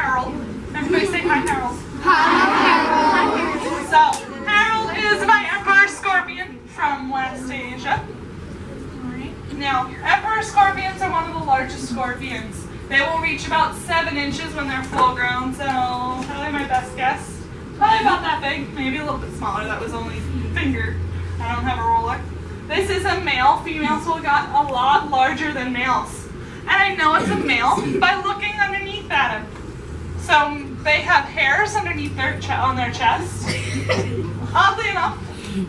Harold. Everybody say hi, Harold. Hi. So, Harold is my emperor scorpion from West Asia. Now, emperor scorpions are one of the largest scorpions. They will reach about 7 inches when they're full grown, so probably my best guess. Probably about that big, maybe a little bit smaller. That was only finger. I don't have a ruler. This is a male. Females will get a lot larger than males. And I know it's a male by looking underneath at him. So they have hairs underneath on their chest. Oddly enough,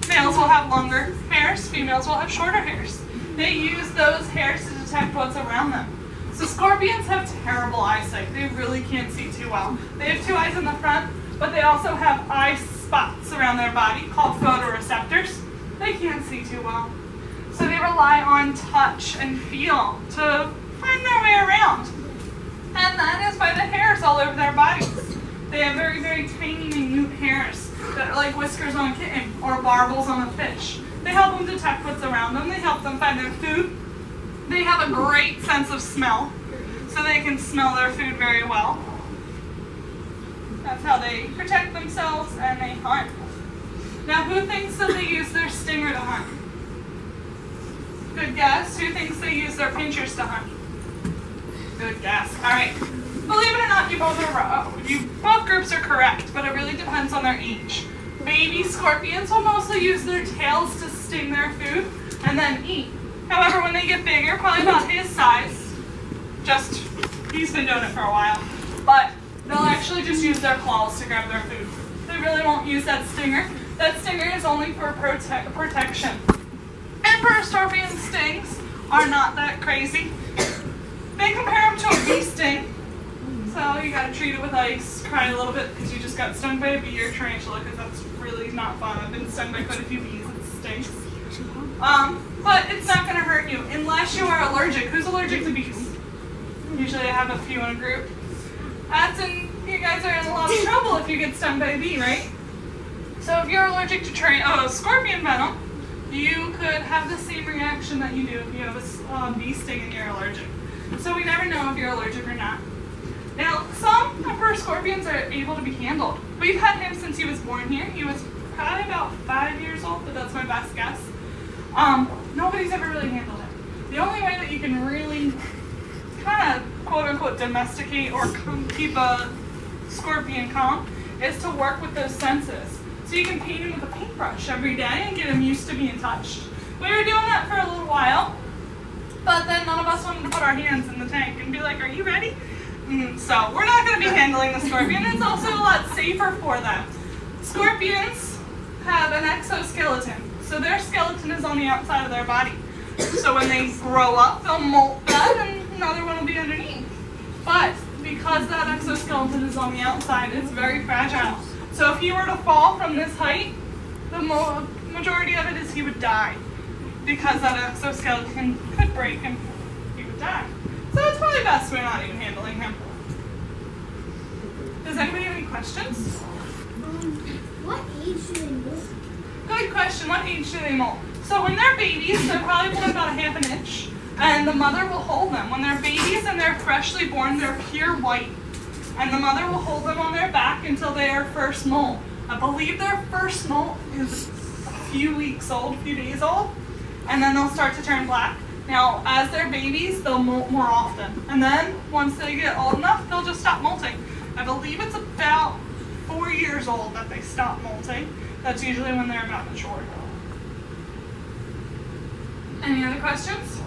males will have longer hairs, females will have shorter hairs. They use those hairs to detect what's around them. So scorpions have terrible eyesight. They really can't see too well. They have 2 eyes in the front, but they also have eye spots around their body called photoreceptors. They can't see too well. So they rely on touch and feel to find their way around. And that is by the hairs all over their bodies. They have very, very tiny, minute hairs that are like whiskers on a kitten or barbels on a fish. They help them detect what's around them. They help them find their food. They have a great sense of smell, so they can smell their food very well. That's how they protect themselves and they hunt. Now, who thinks that they use their stinger to hunt? Good guess. Who thinks they use their pinchers to hunt? Good guess. All right. Believe it or not, you both groups are correct, but it really depends on their age. Baby scorpions will mostly use their tails to sting their food and then eat. However, when they get bigger, probably about his size, he's been doing it for a while, but they'll actually just use their claws to grab their food. They really won't use that stinger. That stinger is only for protection. Emperor scorpion stings are not that crazy. They compare them to a bee sting. So you gotta treat it with ice, cry a little bit because you just got stung by a bee or tarantula, because that's really not fun. I've been stung by quite a few bees, it stinks. But it's not gonna hurt you unless you are allergic. Who's allergic to bees? Usually I have a few in a group. You guys are in a lot of trouble if you get stung by a bee, right? So if you're allergic to scorpion venom, you could have the same reaction that you do if you have a bee sting and you're allergic. So we never know if you're allergic or not. Now, some emperor scorpions are able to be handled. We've had him since he was born here. He was probably about 5 years old, but that's my best guess. Nobody's ever really handled him. The only way that you can really kind of quote-unquote domesticate or keep a scorpion calm is to work with those senses. So you can paint him with a paintbrush every day and get him used to being touched. We were doing that for a little while, but then none of us wanted to put our hands in the tank and be like, are you ready? So we're not going to be handling the scorpion. It's also a lot safer for them. Scorpions have an exoskeleton, so their skeleton is on the outside of their body. So when they grow up, they'll molt that and another one will be underneath. But because that exoskeleton is on the outside, it's very fragile. So if he were to fall from this height, the majority of it is he would die, because that exoskeleton could break and he would die. So it's probably best we're not even handling him. Does anybody have any questions? What age do they molt? Good question. What age do they molt? So when they're babies, they're probably born about 1/2 inch, and the mother will hold them. When they're babies and they're freshly born, they're pure white, and the mother will hold them on their back until they are first molt. I believe their first molt is a few weeks old, a few days old, and then they'll start to turn black. Now, as they're babies, they'll molt more often, and then once they get old enough, they'll just stop molting. I believe it's about 4 years old that they stop molting. That's usually when they're about mature. Any other questions?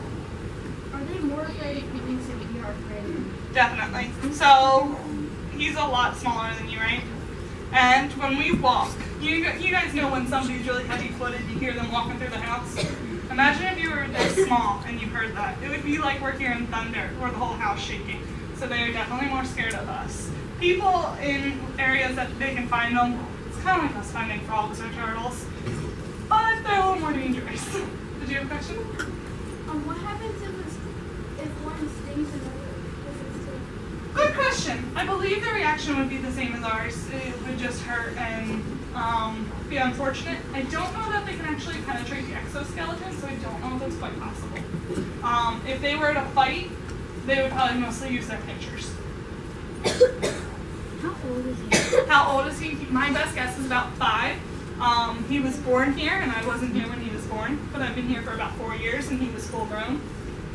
Are they more afraid of humans than we are afraid? Definitely. So, he's a lot smaller than you, right? And when we walk, you guys know when somebody's really heavy-footed, you hear them walking through the house. Imagine if you were this small and you heard that. It would be like we're hearing thunder or the whole house shaking. So they are definitely more scared of us. People in areas that they can find them, it's kind of like us finding frogs or turtles, but they're a little more dangerous. Did you have a question? What happens if one stings another? Good question. I believe the reaction would be the same as ours. It would just hurt and be unfortunate. I don't know that they can actually penetrate the exoskeleton, so I don't know if that's quite possible. If they were to fight, they would probably mostly use their pinchers. How old is he? My best guess is about 5. He was born here, and I wasn't here when he was born, but I've been here for about 4 years, and he was full grown.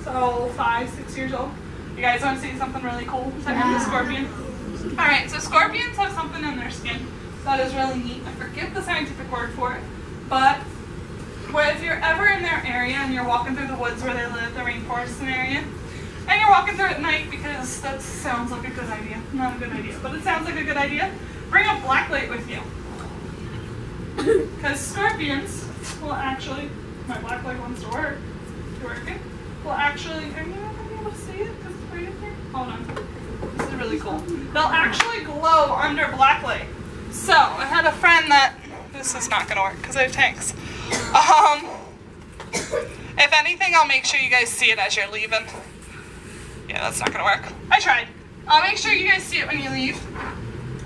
So 5, 6 years old. You guys want to see something really cool? The scorpion. All right, so scorpions have something in their skin that is really neat. I forget the scientific word for it, but if you're ever in their area and you're walking through the woods where they live, the rainforest area, and you're walking through at night, because that sounds like a good idea. Not a good idea, but it sounds like a good idea. Bring a black light with you. Because scorpions will actually, my black light wants to work. It's working. Will actually, are you not going to be able to see it because it's right in here? Hold on. This is really cool. They'll actually glow under black light. So, I had a friend that, this is not going to work because I have tanks. If anything, I'll make sure you guys see it as you're leaving. Yeah, that's not going to work. I tried. I'll make sure you guys see it when you leave.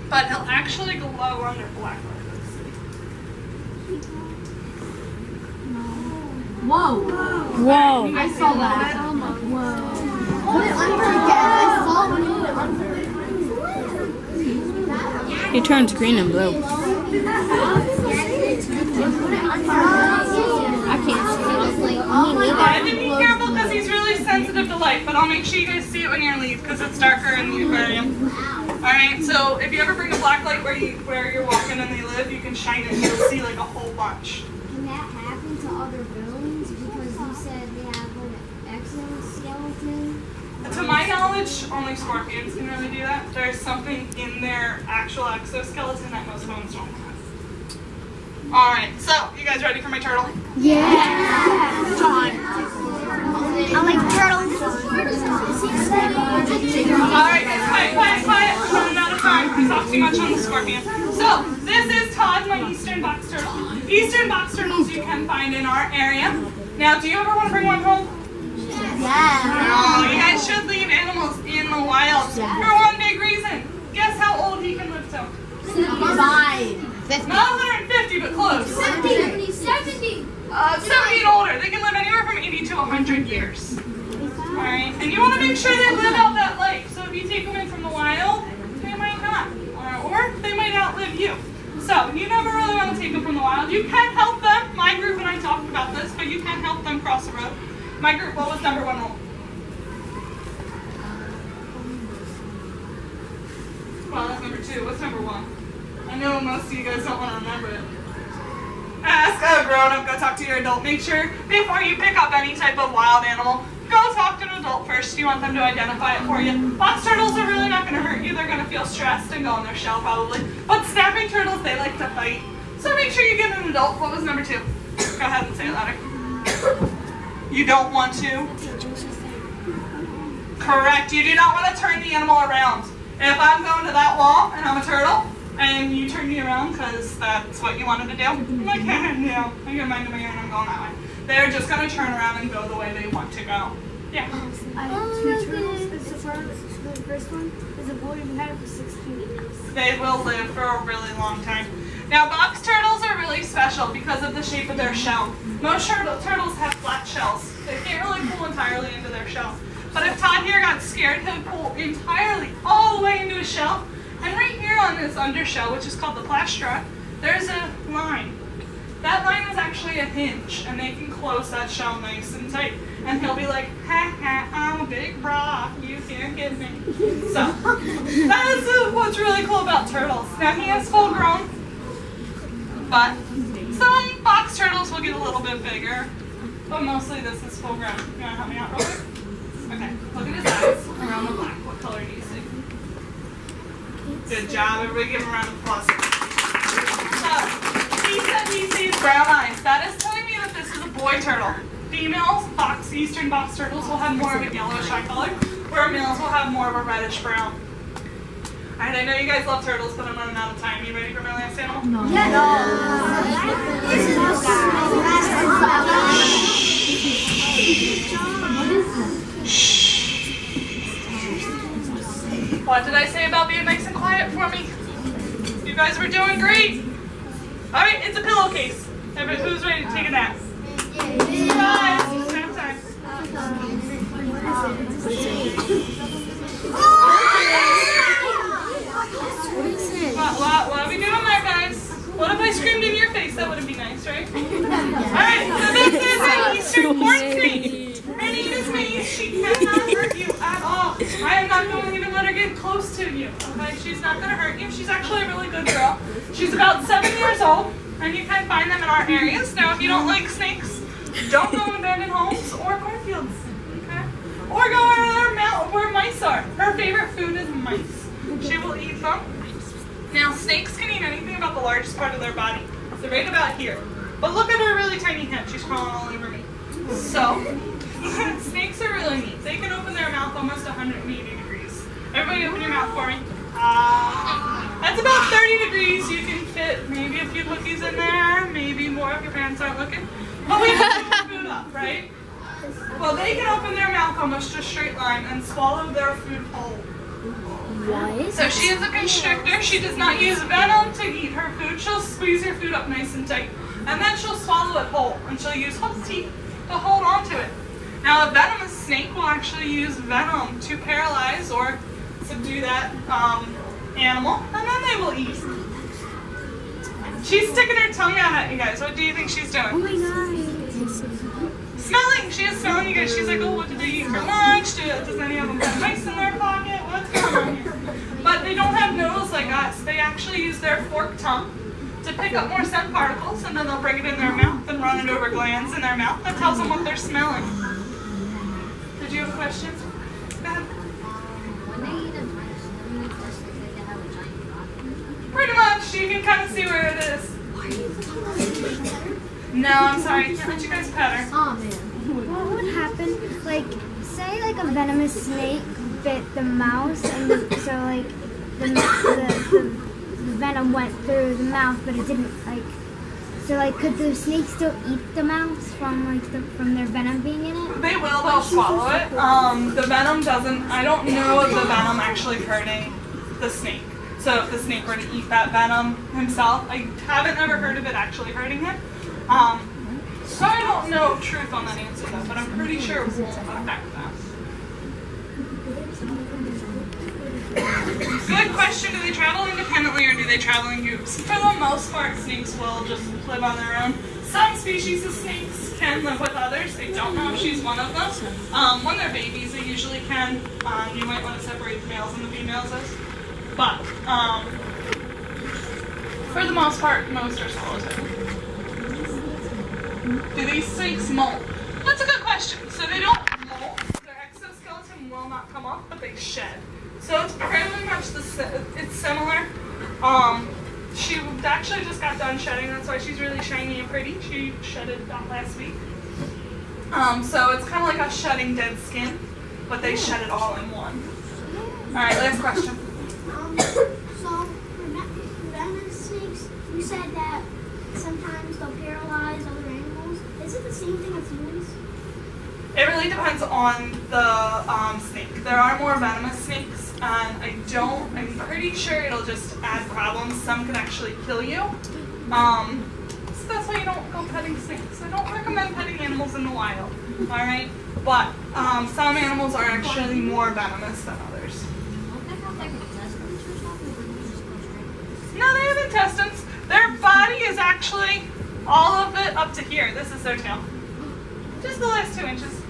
But he'll actually glow under black light. Whoa. Whoa. I saw that. Whoa. Put it under again. I saw when He turns green and blue. I can't see it. I have to be careful because he's really sensitive to light, but I'll make sure you guys see it when you leave because it's darker in the aquarium. Alright, so if you ever bring a black light where you're walking and they live, you can shine it and you'll see like a whole bunch. Can that happen to other villains? Because you said they have like an exoskeleton. To my knowledge, only scorpions can really do that. There's something in their actual exoskeleton that most bones don't have. Alright, so you guys ready for my turtle? Yeah. I like turtles. Alright guys, quiet. We're running out of time. I talked too much on the scorpion. So, this is Todd, my eastern box turtle. Eastern box turtles you can find in our area. Now, do you ever want to bring one home? Yeah. Oh, you guys should leave animals in the wild for one big reason. Guess how old he can live to? 5. Not 150, but close. 70. 70 and older. They can live anywhere from 80 to 100 years. Alright, and you want to make sure they live out that life. So if you take them in from the wild, they might not. Or they might outlive you. So you never really want to take them from the wild. You can help them. My group and I talked about this, but you can help them cross the road. My group, what was number 1 rule? Well, that's number 2. What's number 1? I know most of you guys don't want to remember it. Ask a grown-up, go talk to your adult. Make sure, before you pick up any type of wild animal, go talk to an adult first. You want them to identify it for you. Box turtles are really not going to hurt you. They're going to feel stressed and go in their shell probably. But snapping turtles, they like to fight. So make sure you get an adult. What was number 2? Go ahead and say it louder. You don't want to? Correct. You do not want to turn the animal around. If I'm going to that wall and I'm a turtle, and you turn me around because that's what you wanted to do, I'm like, no, I get mind to my ear and I'm going that way. They're just going to turn around and go the way they want to go. Yeah. I have 2 turtles. The first one is a boy who had it for 16 years. They will live for a really long time. Now, box turtles are really special because of the shape of their shell. Most turtles have flat shells. They can't really pull entirely into their shell. But if Todd here got scared, he would pull entirely all the way into his shell. And right here on this undershell, which is called the plastra, there's a line. That line is actually a hinge, and they can close that shell nice and tight. And he'll be like, ha ha, I'm a big rock, you can't get me. So, that is what's really cool about turtles. Now, he is full grown, but some box turtles will get a little bit bigger, but mostly this is full grown. You want to help me out real quick? Okay, look at his eyes around the black. What color do you see? Good job, everybody give him a round of applause. So, he said he sees brown eyes. That is telling me that this is a boy turtle. Females, eastern box turtles will have more of a yellowish eye color, where males will have more of a reddish brown. Alright, I know you guys love turtles, but I'm running out of time. You ready for my last animal? No. What did I say about being nice and quiet for me? You guys were doing great. Alright, it's a pillowcase. Who's ready to take a nap? Guys, it's nap time. What is it? What? What are we doing there, guys? What if I screamed in your face? That wouldn't be nice, right? Alright, so this is an eastern corn snake. Her name is Maze. She cannot hurt you at all. I am not going to even let her get close to you. Okay, she's not going to hurt you. She's actually a really good girl. She's about 7 years old, and you can find them in our areas. Now, if you don't like snakes, don't go in abandoned homes or cornfields. Okay? Or go where mice are. Her favorite food is mice. She will eat them. Now, snakes can eat anything about the largest part of their body. So right about here. But look at her really tiny head. She's crawling all over me. So, snakes are really neat. They can open their mouth almost 180 degrees. Everybody open your mouth for me. That's about 30 degrees. You can fit maybe a few cookies in there. Maybe more if your parents aren't looking. But we can put food up, right? Well, they can open their mouth almost a straight line and swallow their food whole. What? So she is a constrictor. She does not use venom to eat her food. She'll squeeze your food up nice and tight, and then she'll swallow it whole, and she'll use hook teeth to hold on to it. Now, a venomous snake will actually use venom to paralyze or subdue that animal, and then they will eat. She's sticking her tongue out at you guys. What do you think she's doing? Oh my god. Smelling. She is smelling you guys. She's like, oh, what did they eat for lunch? Does any of them have mice in their pocket? What's going on here? But they don't have nose like us. They actually use their forked tongue to pick up more scent particles, and then they'll bring it in their mouth and run it over glands in their mouth. That tells them what they're smelling. Did you have a question? Go ahead. Pretty much. You can kind of see where it is. No, I'm sorry. I can't let you guys pet her. Oh man. What would happen, like, say like a venomous snake bit the mouse, and the venom went through the mouth, but it didn't, like, so like, could the snake still eat the mouse from from their venom being in it? They will. They'll swallow it. The venom doesn't. I don't know of the venom actually hurting the snake. So if the snake were to eat that venom himself, I haven't ever heard of it actually hurting him. So I don't know truth on that answer though, but I'm pretty sure it won't affect them. Good question. Do they travel independently or do they travel in groups? For the most part, snakes will just live on their own. Some species of snakes can live with others. I don't know if she's one of them. When they're babies, they usually can. You might want to separate the males and the females. But for the most part, most are solitary. Do these snakes molt? That's a good question. So they don't molt. Their exoskeleton will not come off, but they shed. So it's pretty much it's similar. She actually just got done shedding. That's why she's really shiny and pretty. She shedded that last week. So it's kind of like us shedding dead skin, but they shed it all in one. All right, last question. So for venomous snakes, you said that sometimes they'll paralyze other animals. Is it the same thing as humans? It really depends on the snake. There are more venomous snakes, and I'm pretty sure it'll just add problems. Some can actually kill you. So that's why you don't go petting snakes. I don't recommend petting animals in the wild, alright? But some animals are actually more venomous than others. No, they have intestines. Their body is actually all of it up to here. This is their tail. Just the last 2 inches.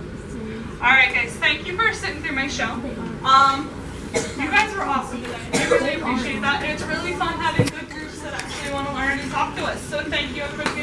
Alright guys, thank you for sitting through my show. You guys were awesome today. I really appreciate that. It's really fun having good groups that actually want to learn and talk to us. So thank you. Everybody.